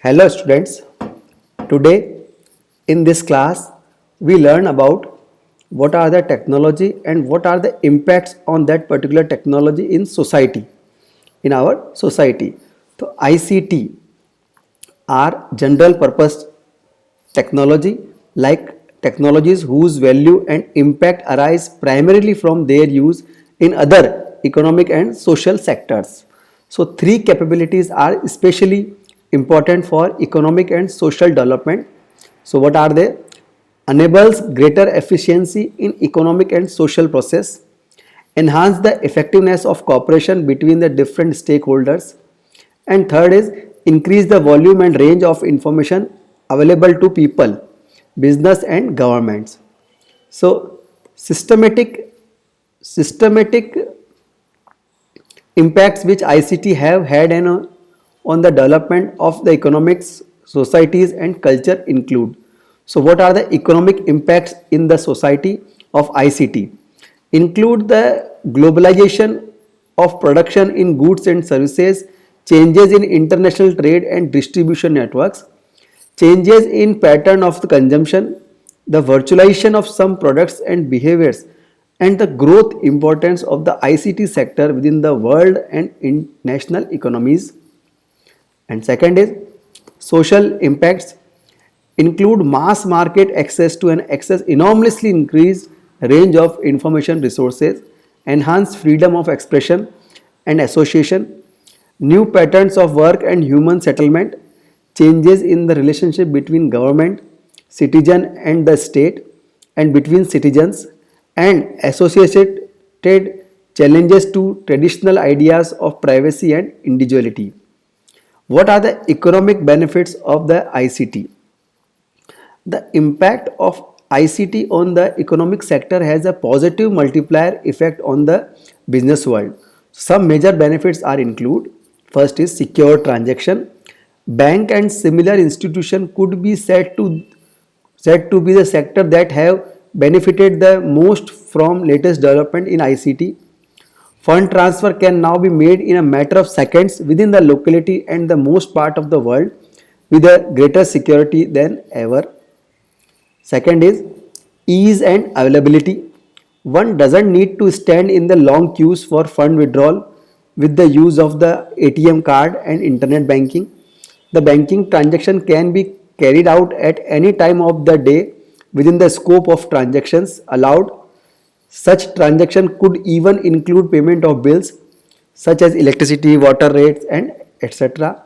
Hello students, today in this class we learn about what are the technology and what are the impacts on that particular technology in society, in our society. So ICT are general purpose technology, like technologies whose value and impact arise primarily from their use in other economic and social sectors. So three capabilities are especially important for economic and social development. So what are they? Enables greater efficiency in economic and social process, enhance the effectiveness of cooperation between the different stakeholders, and third is increase the volume and range of information available to people, business and governments. So systematic impacts which ICT have had on the development of the economics, societies and culture include. So what are the economic impacts in the society of ICT? Include the globalization of production in goods and services, changes in international trade and distribution networks, changes in pattern of the consumption, the virtualization of some products and behaviors, and the growth importance of the ICT sector within the world and in national economies. And second is social impacts include mass market access to an access enormously increased range of information resources, enhanced freedom of expression and association, new patterns of work and human settlement, changes in the relationship between government, citizen and the state, and between citizens, and associated challenges to traditional ideas of privacy and individuality. What are the economic benefits of the ICT? The impact of ICT on the economic sector has a positive multiplier effect on the business world. Some major benefits are include: first is secure transaction. Bank and similar institution could be said to be the sector that have benefited the most from latest development in ICT. Fund transfer can now be made in a matter of seconds within the locality and the most part of the world with a greater security than ever. Second is ease and availability. One doesn't need to stand in the long queues for fund withdrawal with the use of the ATM card and internet banking. The banking transaction can be carried out at any time of the day within the scope of transactions allowed. Such transaction could even include payment of bills such as electricity, water rates and etc.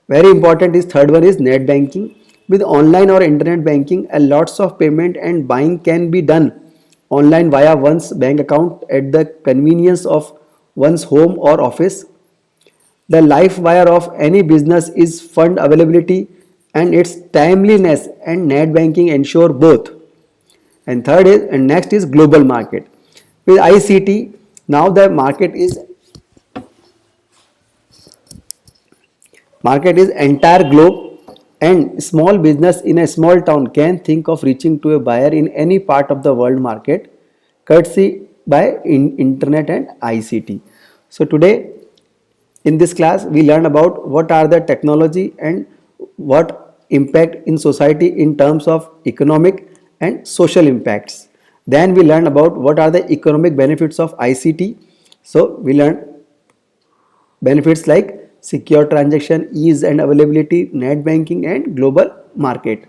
Very important is third one is net banking. With online or internet banking, a lots of payment and buying can be done online via one's bank account at the convenience of one's home or office. The life wire of any business is fund availability and its timeliness, and net banking ensure both. And third is and next is global market. With ICT, now the market is entire globe, and small business in a small town can think of reaching to a buyer in any part of the world market courtesy by internet and ICT. So today in this class we learn about what are the technology and what impact in society in terms of economic and social impacts. Then we learn about what are the economic benefits of ICT. So we learn benefits like secure transaction, ease and availability, net banking and global market.